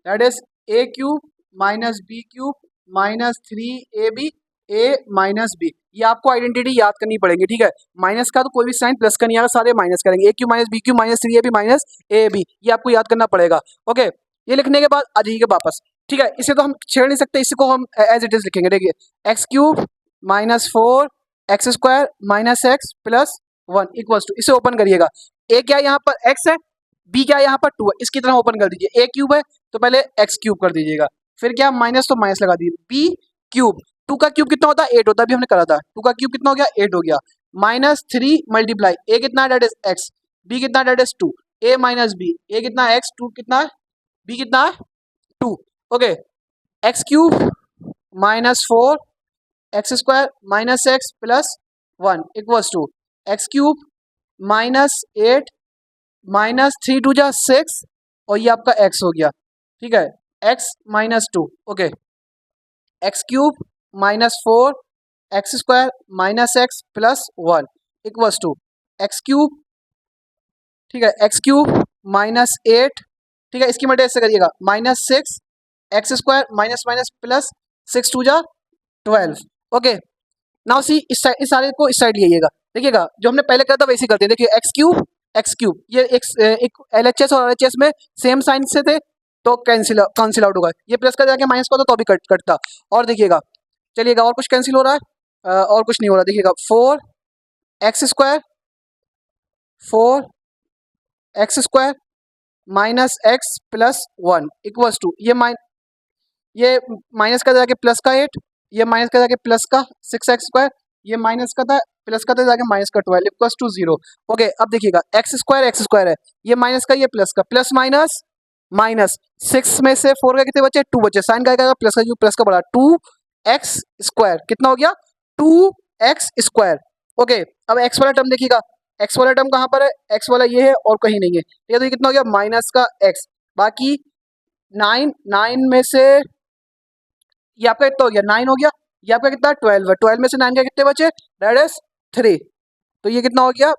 that is a cube minus B cube minus 3ab a minus b. ये आपको आइडेंटिटी याद करनी पड़ेगी, ठीक है। माइनस का तो कोई भी साइन प्लस का नहीं आएगा, सारे माइनस करेंगे, a cube minus B cube minus 3ab minus ab, ये आपको याद करना पड़ेगा। ओके, ये लिखने के बाद आ जाइए वापस, ठीक है। इसे तो हम छेड़ नहीं सकते, इसको हम एज इट इज लिखेंगे। देखिए x cube minus 4 x square minus x plus 1 equals to, इसे ओपन करिएगा, a क्या यहाँ पर x है, b क्या यहाँ पर 2 है, इसकी तरह ओपन कर दीजिए। a क्यूब है तो पहले x क्यूब कर दीजिएगा, फिर क्या माइनस, तो माइनस लगा दीजिए, b क्यूब, 2 का क्यूब कितना होता है 8 होता है, अभी हमने करा था, 2 का क्यूब कितना हो गया 8 हो गया, माइनस 3 मल्टीप्लाई a कितना है, दैट इज x, b कितना that is 2, a minus b, a कितना है x, 2 कितना है, b कितना है 2। Okay, x cube minus 4 x square minus x plus 1 equals to x cube minus 8 minus 3 2 जा 6 और ये आपका x हो गया, ठीक है, x minus 2। Okay, x cube minus 4 x square minus x plus 1 equals to x cube, ठीक है, एक्स क्यूब माइनस 8, ठीक है, इसकी मल्टीप्लाई ऐसे करिएगा, minus 6 x square minus minus plus 6 2 जा 12। ओके, नाउ सी इस साइड, इस सारे को इस साइड लिएगा, देखिएगा जो हमने पहले करा था वैसे ही करते हैं। देखिए एक्स क्यूब ये एक एलएचएस और आरएचएस में सेम साइन से थे तो कैंसिल आउट होगा, ये प्लस का जाके माइनस का तो भी कटता। और देखिएगा, चलिएगा और कुछ कैंसिल हो रहा है, और कुछ नहीं हो रहा, देखिएगा 4 x square 4 x square minus x plus 1 equals to ये माइनस का जाके प्लस का 8, ये माइनस का जाके प्लस का 6 एक्स स्क्वायर, ये माइनस का था प्लस का था जाके माइनस का 12 इक्वल्स टू 0। ओके, अब देखिएगा एक्स स्क्वायर है, ये माइनस का ये प्लस का, प्लस माइनस माइनस 6 में से 4 का कितने बचे 2 बचे, साइन का आएगा प्लस का, जो प्लस का बढ़ा 2 एक्स स्क्वायर कितना हो गया 2 एक्स स्क्वायर। ओके, अब एक्स वाला टर्म देखिएगा, एक्स वाला टर्म कहाँ पर है, एक्स वाला ये है और कहीं नहीं है, ठीक है। तो ये कितना हो गया माइनस का एक्स, बाकी 9 में से ये आपका कितना हो गया 9 हो गया, ये आपका कितना 12 है, 12 में से 9 के कितने बचे, दैट इज 3, तो ये कितना हो गया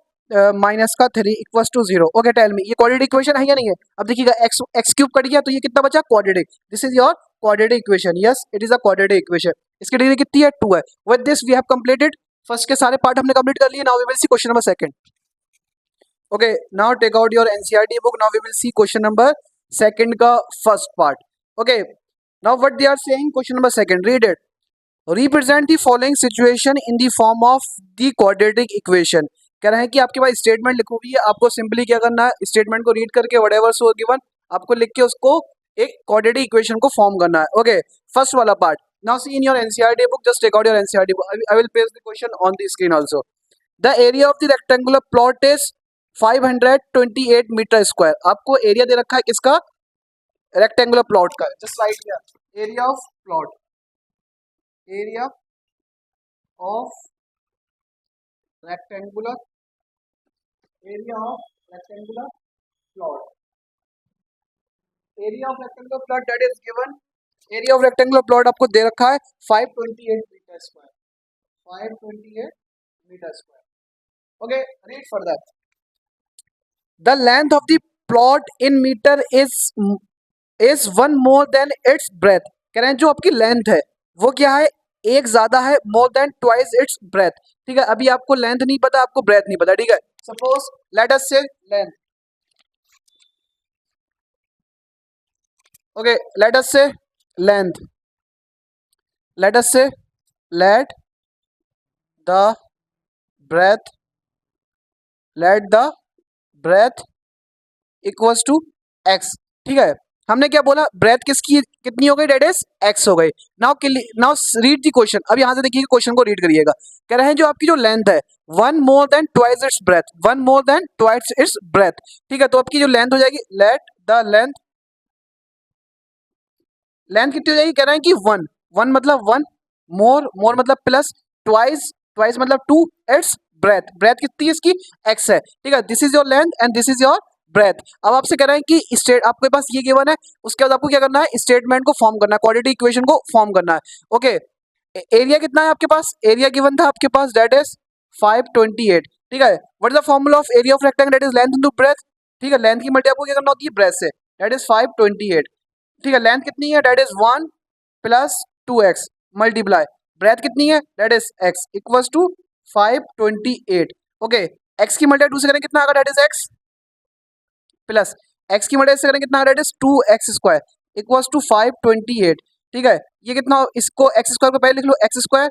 माइनस का 3 equals to 0। Okay, tell me ये क्वाड्रेटिक इक्वेशन है या नहीं है। अब देखिएगा एक्स क्यूब कट गया तो ये कितना बचा quadratic, this is your quadratic equation, yes it is a quadratic equation. इसकी डिग्री कितनी है 2 है। With this we have completed first के सारे पार्ट हमने कंप्लीट कर लिए। Now we will see question number second. Okay, now take out your NCERT book, now we will see question number second का first part. Okay, now what they are saying, question number second, read it, represent the following situation in the form of the quadratic equation। कह रहे हैं कि आपके पास statement लिखो हुई है, आपको सिंपली क्या करना है, स्टेटमेंट को रीड करके व्हाटएवर सो गिवन आपको लिख के उसको एक क्वाड्रेटिक इक्वेशन को फॉर्म करना है। ओके, फर्स्ट वाला part, now see in your NCERT book, just take out your NCERT book, I will paste the question on the screen also. The area of the rectangular plot is 528 metre square. आपको area दे रखा है किसका, rectangular plot का, just right here area of plot, area of rectangular, area of rectangular plot, area of rectangular plot that is given, area of rectangular plot आपको दे रखा है 528 metre square, 528 metre square. Okay, read further, the length of the plot in metre is 1 more than its breadth. कह रहे हैं जो आपकी length है वो क्या है, एक ज्यादा है, more than twice its breath, ठीक है। अभी आपको लेंथ नहीं पता, आपको ब्रेथ नहीं पता, ठीक है। सपोज लेट अस से लेंथ, ओके, लेट अस से length, let us say let the breadth, let the breadth equals to x, ठीक है। हमने क्या बोला, ब्रेथ किसकी कितनी हो गई, डेट इज एक्स हो गई। Now now read the question. अब यहाँ से देखिए क्वेश्चन को रीड करिएगा। कह रहे हैं जो आपकी जो लेंथ है, one more than twice its breath, one more than twice its breath. ठीक है, तो आपकी जो लेंथ हो जाएगी, लेट द लेंथ, लेंथ कितनी हो जाएगी, कह रहे हैं कि वन, वन मतलब वन, मोर, मोर मतलब प्लस, ट्वाइस, ट्वाइस मतलब टू, इट्स ब्रेथ, ब्रेथ कितनी है इसकी, एक्स है। ठीक है, this is your length and this is your breadth. अब आपसे कह रहे हैं कि स्टेट, आपके पास ये गिवन है, उसके बाद आपको क्या करना है, स्टेटमेंट को फॉर्म करना है, क्वाड्रेटिक इक्वेशन को फॉर्म करना है। ओके, एरिया कितना है आपके पास, एरिया गिवन था आपके पास, दैट इज 528। ठीक है, what is the formula of area of rectangle, that is length into breadth. ठीक है, लेंथ की मल्टी आपको क्या करना होती है, ब्रेथ से, दैट इज 528। ठीक है, लेंथ कितनी है, that is 1 plus 2x multiply, breadth कितनी है, that is x equals to 528। Okay, x की मल्टीप्लाई 2 से करें कितना आएगा, that is x plus x की मल्टीप्लाई से करें कितना आएगा, that is 2x square equals to 528। ठीक है, ये कितना, इसको x स्क्वायर को पहले लिख लो, x स्क्वायर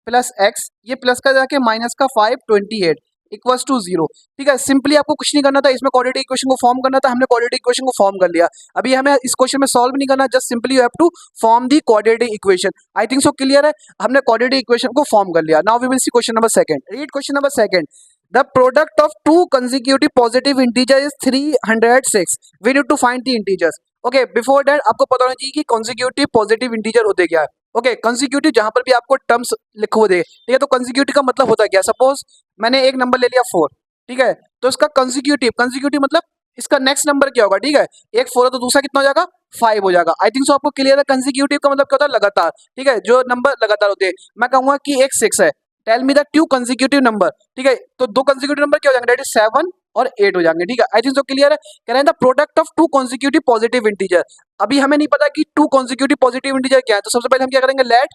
प्लस x, ये प्लस का जाके माइनस का 528 इक्वल्स टू 0। ठीक है, सिंपली आपको कुछ नहीं करना था, इसमें क्वाड्रेटिक इक्वेशन को फॉर्म करना था, हमने क्वाड्रेटिक इक्वेशन को फॉर्म कर लिया। अभी हमें इस क्वेश्चन में सॉल्व नहीं करना, just simply you have to form the quadratic equation. I think so clear है, हमने क्वाड्रेटिक इक्वेशन को फॉर्म कर लिया। Now we will see question number second. Read question number second. The product of two consecutive positive integers is 306. We need to find the integers. Okay, before that आपको पता होना चाहिए कि consecutive positive integer होते क्या है। Okay, consecutive जहां पर भी आपको टर्म्स लिखो दे, ठीक है, तो कंसिक्यूटिव का मतलब होता है क्या, सपोज मैंने एक नंबर ले लिया 4, ठीक है, तो इसका कंसिक्यूटिव, कंसिक्यूटिव मतलब इसका नेक्स्ट नंबर क्या होगा, ठीक है, एक 4 है तो दूसरा कितना हो जाएगा, 5 हो जाएगा। आई थिंक सो आपको क्लियर है, कंसिक्यूटिव का मतलब क्या होता है, लगातार। ठीक है, जो नंबर लगातार होते हैं, मैं कहूंगा कि एक 6 है, tell me the two consecutive number. ठीक है, तो दो कंसिक्यूटिव नंबर क्या हो जाएंगे, दैट इज 7 और 8 हो जाएंगे। ठीक है, आई थिंक सो क्लियर है। कह रहे हैं the product of to consecutive positive integer. अभी हमें नहीं पता कि टू कंसिक्यूटिव पॉजिटिव इंटीजर क्या है, तो सबसे पहले हम क्या करेंगे, let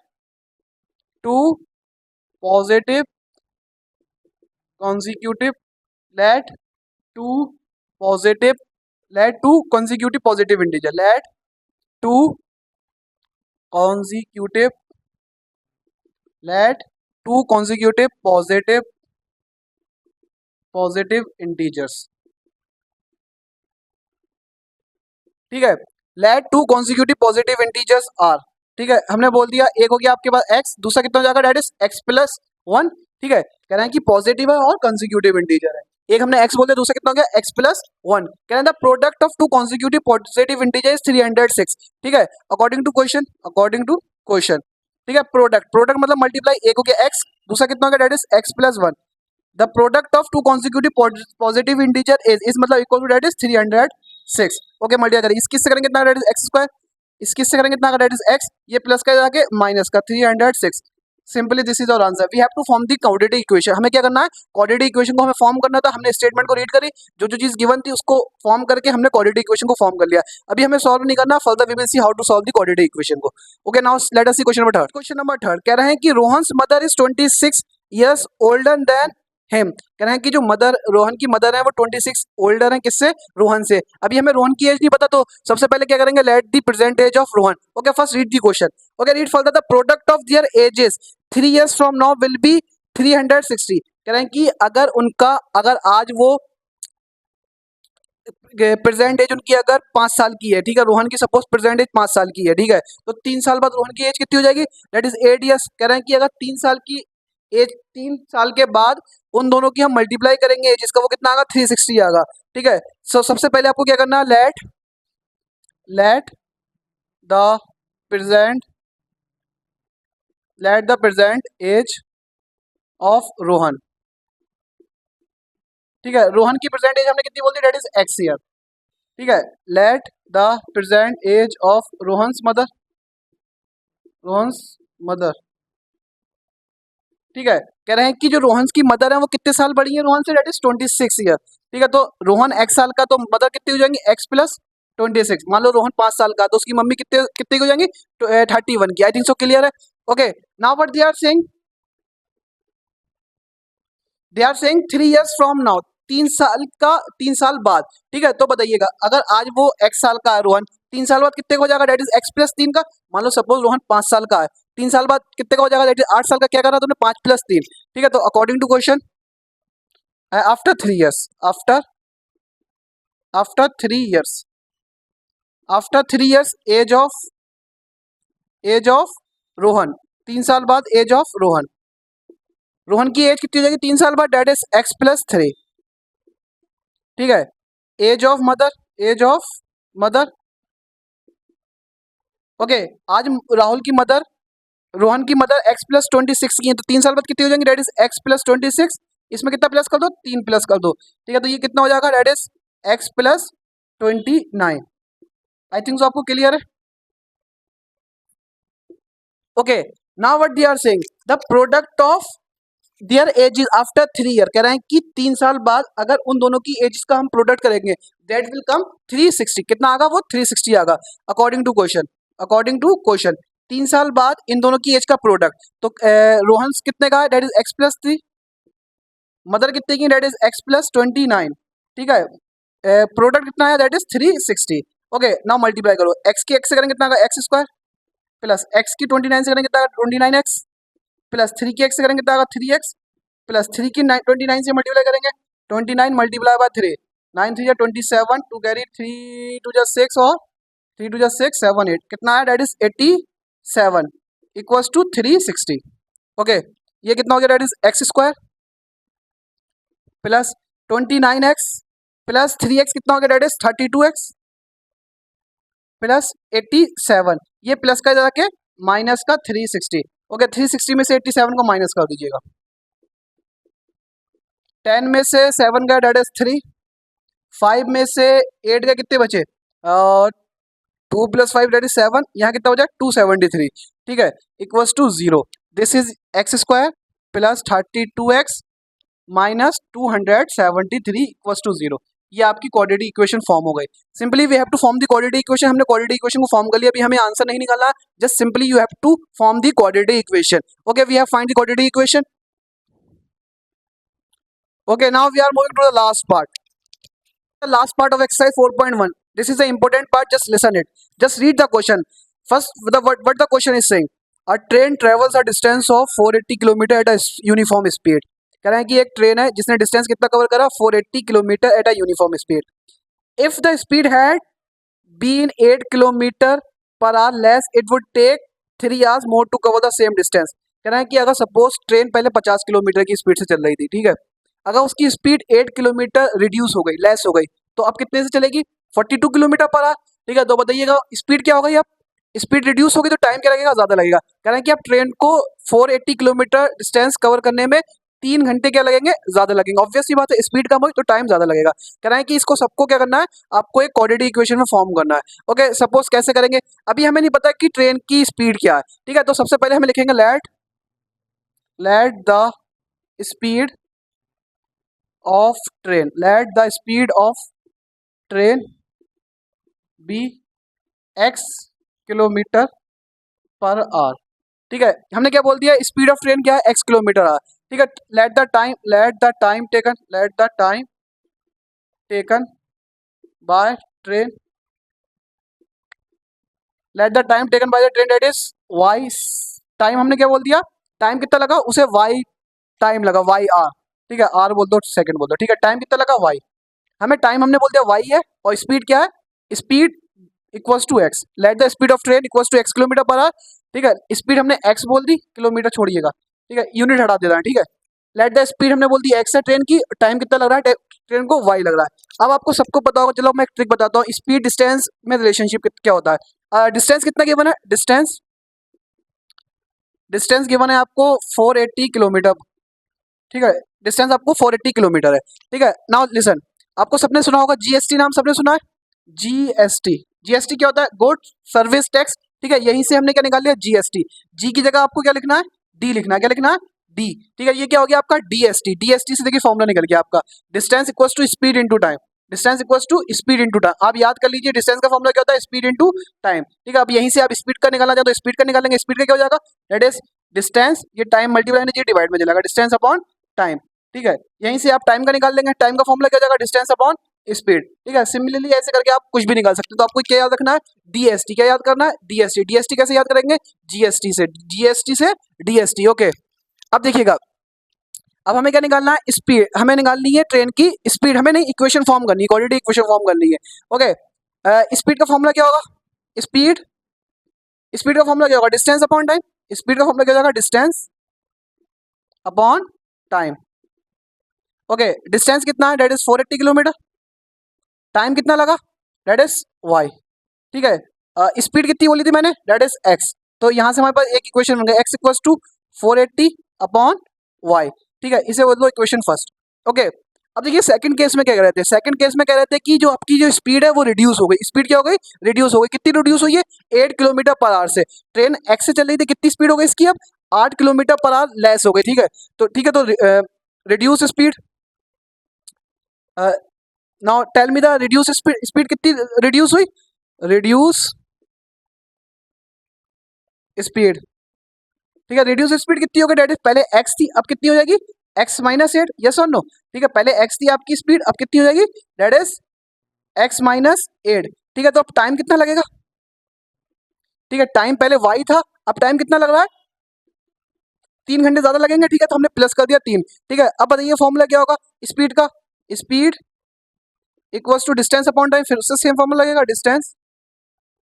two positive consecutive, let two positive, let two consecutive positive integer, let two consecutive, let two consecutive positive integers। ठीक है, let two consecutive positive integers are. ठीक है, हमने बोल दिया एक हो गया आपके पास x, दूसरा कितना हो जाएगा, दैट इज x प्लस 1। ठीक है, कह रहे हैं कि पॉजिटिव है और कंसिक्यूटिव इंटीजर है, एक हमने x बोल दिया, दूसरा कितना हो गया, x प्लस 1। कह रहे हैं the product of two consecutive positive integer is 306। ठीक है, according to question, according to question. ठीक है, प्रोडक्ट, प्रोडक्ट मतलब मल्टीप्लाई, एक हो गया x, दूसरा कितना हो गया, that is x plus 1। The product of two consecutive positive integer is मतलब equal to that is 306। Okay, multiply करें, इसकी से करेंगे कितना, दैट इज एक्स स्क्वायर, इसकी से करेंगे कितना, दैट इज एक्स, ये प्लस का जाके माइनस का 306। Simply this is our answer. We have to form the quadratic equation. हमें क्या करना है, क्वाड्रेटिक इक्वेशन को हमें फॉर्म करना था, हमने स्टेटमेंट को रीड करी, जो जो चीज गिवन थी उसको फॉर्म करके हमने क्वाड्रेटिक इक्वेशन को फॉर्म कर लिया। अभी हमें सॉल्व नहीं करना, further we will see how to solve the quadratic equation को। Okay, now let us see question number third. Question number third कह रहे हैं कि Rohan's mother is 26 years older than him. कह रहे हैं कि जो मदर, रोहन की मदर है वो 26 ओल्डर है किससे, रोहन से। अभी हमें रोहन की एज नहीं पता, तो सबसे पहले क्या करेंगे, let the present age of Rohan. Okay, first read the question. Okay, read further, the product of their ages 3 years from now will be 360। कह रहे हैं कि अगर उनका, अगर आज वो प्रेजेंट एज उनकी अगर 5 साल की है, ठीक है, रोहन की सपोज प्रेजेंट एज 5 साल की है, ठीक है, तो 3 साल बाद रोहन की एज कितनी हो जाएगी, दैट इज 8 years। कह रहे हैं कि अगर 3 साल की एज, 3 साल के बाद उन दोनों की हम मल्टीप्लाई करेंगे, जिसका वो कितना आएगा, 360 आएगा। ठीक है, सो सबसे पहले आपको क्या करना है, let the present let the present age of Rohan. ठीक है, रोहन की प्रेजेंट एज हमने कितनी बोल दी, दैट इज एक्स ईयर। ठीक है, let the present age of Rohan's mother. ठीक है, कह रहे हैं कि जो रोहन की मदर है वो कितने साल बड़ी है रोहन से, दैट इज 26 ईयर। ठीक है, तो रोहन एक्स साल का, तो मदर कितनी हो जाएंगी, एक्स प्लस 26। मान लो रोहन 5 साल का, तो उसकी मम्मी कितने कितनी हो जाएंगी, 31 की। आई थिंक सो क्लियर है। Okay, now what they are saying 3 years from now, 3 साल बाद। ठीक है, तो बताइएगा अगर आज वो एक्स साल का है रोहन, 3 साल बाद कितने का हो जाएगा, दैट इज एक्स प्लस 3 का। मान लो सपोज रोहन 5 साल का है, 3 साल बाद कितने का हो जाएगा, दैट इज 8 साल का। क्या करना तुमने, 5 प्लस 3। ठीक है, तो according to question, after 3 years, after 3 years, after 3 years age of Rohan, 3 साल बाद एज ऑफ रोहन। रोहन की एज कितनी हो जाएगी 3 साल बाद, डेट इज x+3। ठीक है, एज ऑफ मदर। ओके, आज राहुल की मदर, रोहन की मदर x+26 की है, तो 3 साल बाद कितनी हो जाएंगी, डेट इज x+26। इसमें कितना प्लस कर दो, 3 प्लस कर दो। ठीक है, तो ये कितना हो जाएगा, that is x+29। I think so आपको क्लियर है। Okay, now what they are saying, the product of their age after 3 year, कह रहे हैं कि 3 साल बाद अगर उन दोनों की एज का हम प्रोडक्ट करेंगे, दैट विल कम 360। कितना आगा, वो 360 आगा, अकॉर्डिंग टू क्वेश्चन 3 साल बाद इन दोनों की एज का प्रोडक्ट, तो रोहन कितने का है, डेट इज x+3, मदर कितने की, डेट इज x+29। ठीक है, प्रोडक्ट कितना है, that is 360। Okay, now multiply करो, x की x से करेंगे कितना आएगा, x² प्लस x की 29 से करेंगे कितना आएगा, 29x प्लस 3 की x से करेंगे कितना आएगा, 3x प्लस 3 की 29 से मल्टीप्लाई करेंगे, 29 मल्टीप्लाई बाय 3, 9 3 27, 2 कैरी 3 2 6 और 3 2 6 7 8, कितना है, that is 87 equals to 360। Okay, ये कितना हो गया, that is x² plus 29x plus 3x कितना हो गया, डेट इज 32x प्लस 87, ये प्लस का जाके माइनस का 360। ओके, 360 में से 87 को माइनस कर दीजिएगा, 10 में से 7 का डेट इज 3, 5 में से 8 का कितने बचे, 2 + 5 डेट इज 7, यहाँ कितना हो जाए 273। ठीक है, equals to 0, this is x² plus 32x minus 273 equals to 0। ये आपकी क्वाड्रेटिक इक्वेशन फॉर्म हो गई। Simply we have to form the quadratic equation, हमने क्वाड्रेटिक इक्वेशन को फॉर्म कर लिया, अभी हमें आंसर नहीं निकालना, just simply you have to form the quadratic equation. Okay, we have find the quadratic equation. Okay, now we are moving to the last part. The last part of exercise 4.1. This is the important part. Just listen it. Just read the question. First, what the question is saying. A train travels a distance of 480 kilometre at a uniform speed. कह रहे हैं कि एक train है जिसने distance कितना cover करा, 480 kilometre at a uniform speed. If the speed had been 8 kilometre per hour less, it would take 3 hours more to cover the same distance. कह रहे हैं कि अगर सपोज ट्रेन पहले 50 किलोमीटर की स्पीड से चल रही थी, ठीक है, अगर उसकी स्पीड 8 किलोमीटर रिड्यूस हो गई, लेस हो गई, तो अब कितने से चलेगी, 42 किलोमीटर पर आवर। ठीक है, तो बताइएगा स्पीड क्या हो गई, अब स्पीड रिड्यूस होगी तो टाइम क्या लगेगा, ज़्यादा लगेगा। कह रहे हैं कि अब ट्रेन को 480 किलोमीटर डिस्टेंस कवर करने में 3 घंटे क्या लगेंगे, ज़्यादा लगेंगे। ऑब्वियस सी बात है, स्पीड कम होगी तो टाइम ज़्यादा लगेगा। कह रहे हैं कि इसको सबको क्या करना है, आपको एक क्वाड्रेटिक इक्वेशन में फॉर्म करना है। ओके, सपोज कैसे करेंगे, अभी हमें नहीं पता कि ट्रेन की स्पीड क्या है। ठीक है, तो सबसे पहले हमें लिखेंगे late the speed of train, let the speed of train be x kilometre per hour. ठीक है, हमने क्या बोल दिया, स्पीड ऑफ ट्रेन क्या है, x किलोमीटर आवर। ठीक है, let the time taken by train, let the time taken by the train that is y। Time हमने क्या बोल दिया, टाइम कितना लगा उसे y टाइम लगा, y आर। ठीक है, आर बोल दो, सेकंड बोल दो। ठीक है, टाइम कितना लगा y, हमें टाइम हमने बोल दिया y है, और स्पीड क्या है, speed equals to x। Let the speed of train equals to x kilometre per hour. ठीक है, स्पीड हमने x बोल दी, किलोमीटर छोड़िएगा। ठीक है, यूनिट हटा देना है। ठीक है, लेट द स्पीड हमने बोल दी x है ट्रेन की, टाइम कितना लग रहा है ट्रेन को, y लग रहा है। अब आपको सबको पता होगा, चलो मैं एक ट्रिक बताता हूँ, स्पीड डिस्टेंस में रिलेशनशिप क्या होता है। डिस्टेंस कितना गिवन है, डिस्टेंस गिवन है आपको 480 किलोमीटर। ठीक है, डिस्टेंस आपको 480 किलोमीटर है। ठीक है, नाउ लिसन, आपको सबने सुना होगा जीएसटी, नाम सबने सुना है, जीएसटी क्या होता है, गुड्स सर्विस टैक्स। ठीक है, यहीं से हमने क्या निकाल लिया, जीएसटी। जी की जगह आपको क्या लिखना है, डी लिखना है, क्या लिखना है, डी। ठीक है, ये क्या हो गया आपका डीएसटी से देखिए फॉर्मूला निकल गया आपका, distance equals to speed into time, distance equals to speed into time. आप याद कर लीजिए, डिस्टेंस का फॉर्मूला क्या होता है, स्पीड इनटू टाइम। ठीक है, अब यहीं से आप स्पीड का निकालना चाहो तो स्पीड का निकालेंगे, स्पीड का क्या हो जाएगा, दैट इज डिस्टेंस, ये टाइम मल्टीप्लाई नहीं डिवाइड में चलेगा, डिस्टेंस अपॉन टाइम। ठीक है, यहीं से आप टाइम का निकाल लेंगे, टाइम का फॉर्मूला क्या हो जाएगा, डिस्टेंस अपॉन स्पीड। ठीक है, सिमिलरली ऐसे करके आप कुछ भी निकाल सकते हैं। तो आपको क्या याद रखना है, डीएसटी। क्या याद करना है, डीएसटी कैसे याद करेंगे, जीएसटी से डीएसटी। ओके, अब देखिएगा, अब हमें क्या निकालना है, स्पीड हमें निकालनी है, ट्रेन की स्पीड हमें नहीं, इक्वेशन फॉर्म करनी है, क्वाड्रेटिक इक्वेशन फॉर्म करनी है। ओके, स्पीड का फॉर्मूला क्या होगा? स्पीड स्पीड का फॉर्मूला क्या होगा? Distance upon time. स्पीड का फॉर्मूला क्या होगा? Distance upon time. Okay, distance कितना है? That is 480 kilometre. टाइम कितना लगा? That is y. ठीक है, स्पीड कितनी बोली थी मैंने? That is x. तो यहाँ से हमारे पास एक इक्वेशन बन गया, x equals to 480 upon y. ठीक है, इसे बोल दो इक्वेशन फर्स्ट। ओके, अब देखिए सेकंड केस में क्या कह रहे थे? सेकंड केस में कह रहे थे कि जो आपकी जो स्पीड है वो रिड्यूस हो गई। स्पीड क्या हो गई? रिड्यूस हो गई। कितनी रिड्यूस हुई है? 8 किलोमीटर पर आवर से। ट्रेन एक्स से चल रही थी, कितनी स्पीड हो गई इसकी? अब 8 किलोमीटर पर आवर लेस हो गई। ठीक है, तो reduce speed. Now tell me the reduce speed. Speed कितनी रिड्यूस हुई? Reduce speed. ठीक है, रिड्यूस स्पीड कितनी हो गई? डेट इज पहले एक्स थी, अब कितनी हो जाएगी? X minus 8। यस और नो? ठीक है, पहले एक्स थी आपकी स्पीड, अब कितनी हो जाएगी? That is x minus 8। ठीक है, तो अब टाइम कितना लगेगा? ठीक है, टाइम पहले वाई था, अब टाइम कितना लग रहा है? 3 घंटे ज्यादा लगेंगे। ठीक है, तो हमने प्लस कर दिया 3। ठीक है, अब बताइए फॉर्मूला क्या होगा स्पीड का? Speed equals to distance upon time. फिर उससे सेम फॉर्मूला लगेगा, distance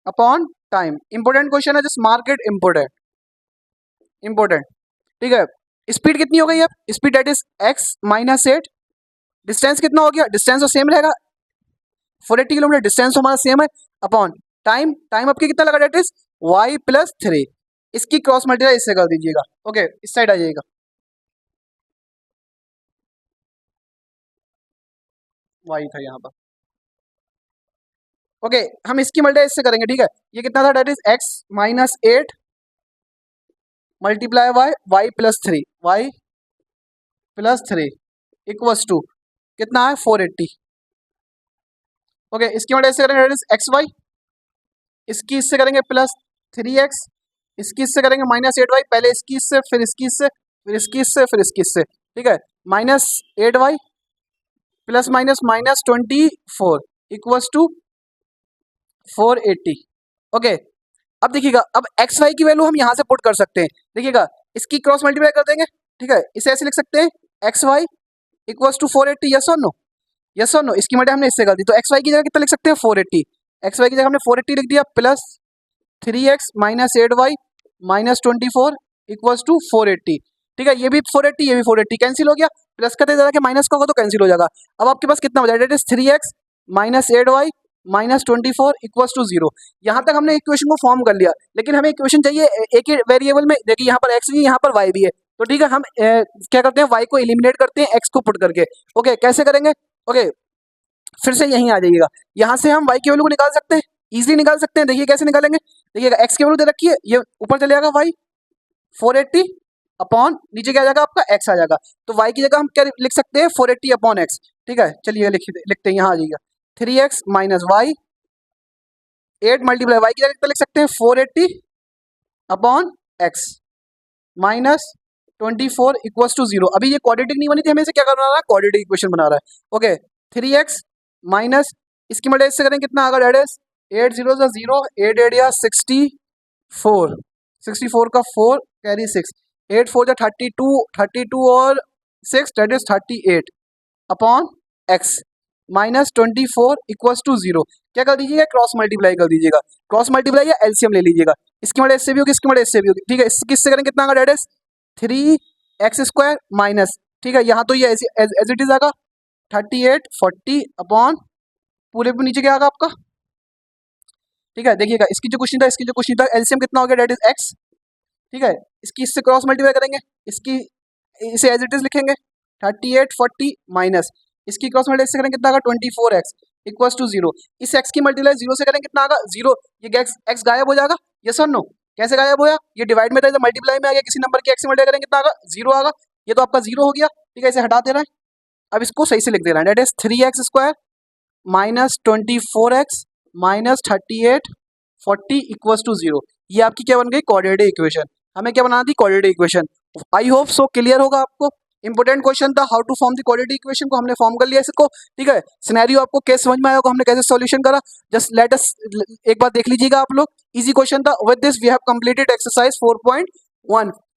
upon time. Important question है, just mark it important. Important. ठीक है, स्पीड कितनी हो गई अब? Speed that is x minus 8। Distance कितना हो गया? डिस्टेंस तो सेम रहेगा, 480 किलोमीटर। डिस्टेंस तो हमारा सेम है। अपॉन टाइम, टाइम आपके कितना लगा? That is y plus 3। इसकी क्रॉस मल्टीप्लाई इससे कर दीजिएगा। ओके, इस साइड आ जाइएगा। वाई था यहाँ पर। ओके, हम इसकी मल्टीप्लाई इससे करेंगे। ठीक है, ये कितना था? That is x minus 8 multiply y, y plus 3, y plus 3 equals to कितना है? 480। ओके, इसकी मल्टीप्लाई इससे करेंगे, डेट इज एक्स वाई। इसकी इससे करेंगे प्लस 3x। इसकी इससे करेंगे माइनस 8y। पहले इसकी इससे, फिर इसकी इससे, फिर इसकी इससे, फिर इसकी इससे। ठीक है, minus 8y plus minus minus 24 equals to 480। Okay, अब देखिएगा, अब एक्स वाई की वैल्यू हम यहाँ से पुट कर सकते हैं। देखिएगा, इसकी क्रॉस मल्टीप्लाई कर देंगे। ठीक है, इसे ऐसे लिख सकते हैं, x y equals to 480। Yes और नो? यस और नो? इसकी मल्टीप्लाई हमने इससे कर दी, तो एक्स वाई की जगह कितना लिख सकते हैं? 480। एक्स वाई की जगह हमने 480 लिख दिया, plus 3x minus 8y minus 24 equals to 480। ठीक है, ये भी 480, ये भी 480 कैंसिल हो गया। प्लस का जरा के माइनस का होगा तो कैंसिल हो जाएगा। अब आपके पास कितना हो जाएगा? That is 3x minus 8y minus 24 equals to 0। यहाँ तक हमने इक्वेशन को फॉर्म कर लिया, लेकिन हमें इक्वेशन चाहिए एक ही वेरिएबल में। देखिए, यहाँ पर x भी, यहाँ पर y भी है। तो ठीक है, हम क्या करते हैं? y को एलिमिनेट करते हैं x को पुट करके। ओके, कैसे करेंगे? ओके, फिर से यहीं आ जाइएगा। यहाँ से हम y की वैल्यू को निकाल सकते हैं, इजीली निकाल सकते हैं। देखिए कैसे निकालेंगे। देखिएगा, x की वैल्यू दे रखी है, ये ऊपर चले जाएगा y 480 अपॉन नीचे क्या आ जाएगा आपका? x आ जाएगा। तो y की जगह हम क्या लिख सकते हैं? 480 अपॉन x। ठीक है, चलिए लिखते हैं, यहाँ आ जाइएगा। 3x minus Y 8 multiply y की जगह कितना लिख सकते हैं? 480 upon x minus 24 equals to 0। अभी ये क्वाड्रेटिक नहीं बनी थी, हमें इसे क्या करना रहा है? क्वाड्रेटिक इक्वेशन बना रहा है। ओके, 3x माइनस इसकी मल्टीप्लाई से करेंगे, कितना आएगा? डेट इज 8 0 से 0, 8 8 या 64, 64 का 4 कैरी 6, 8 4 जा 32, 32 और 6 that is 38 upon x minus 24 equals to 0। क्या कर दीजिएगा? क्रॉस मल्टीप्लाई कर दीजिएगा। क्रॉस मल्टीप्लाई या एलसीएम ले लीजिएगा। इसकी मल्टीप्लाई इससे भी होगी, इसकी मल्टीप्लाई इससे भी होगी। ठीक है, किससे करेंगे? कितना आएगा? डेट इज 3x² माइनस, ठीक है, यहाँ तो ये एज इट इज आएगा 38 40 अपॉन पूरे पे नीचे क्या आएगा आपका? ठीक है, देखिएगा, इसकी जो क्वेश्चन था, इसकी जो क्वेश्चन था, एलसीएम कितना हो गया? That is x। ठीक है, इसकी इससे क्रॉस मल्टीप्लाई करेंगे, इसकी इसे एज इट इज लिखेंगे 38 40 माइनस इसकी क्रॉस मल्टीप्लाई से करेंगे, कितना आएगा? 24x equals to 0। इस x की मल्टीप्लाई 0 से करेंगे, कितना आएगा? 0। ये x गायब हो जाएगा। यस और नो? कैसे गायब होया? ये डिवाइड में था, इधर मल्टीप्लाई में आ गया। किसी नंबर के x से मल्टीप्लाई करेंगे, कितना आएगा? 0 आएगा। ये तो आपका 0 हो गया। ठीक है, इसे हटा दे रहा है। अब इसको सही से लिख दे रहा है, that is 3x² minus 24x minus 38 40 equals to 0। ये आपकी क्या बन गई? Quadratic equation. हमें क्या बनाना थी? Quadratic equation. I hope so clear होगा आपको। इंपॉर्टेंट क्वेश्चन था, how to form the quadratic equation को हमने फॉर्म कर लिया इसको। ठीक है, सिनेरियो आपको कैसे समझ में आया होगा, हमने कैसे सॉल्यूशन करा, जस्ट लेट अस एक बार देख लीजिएगा आप लोग। इजी क्वेश्चन था। With this we have completed exercise 4.1।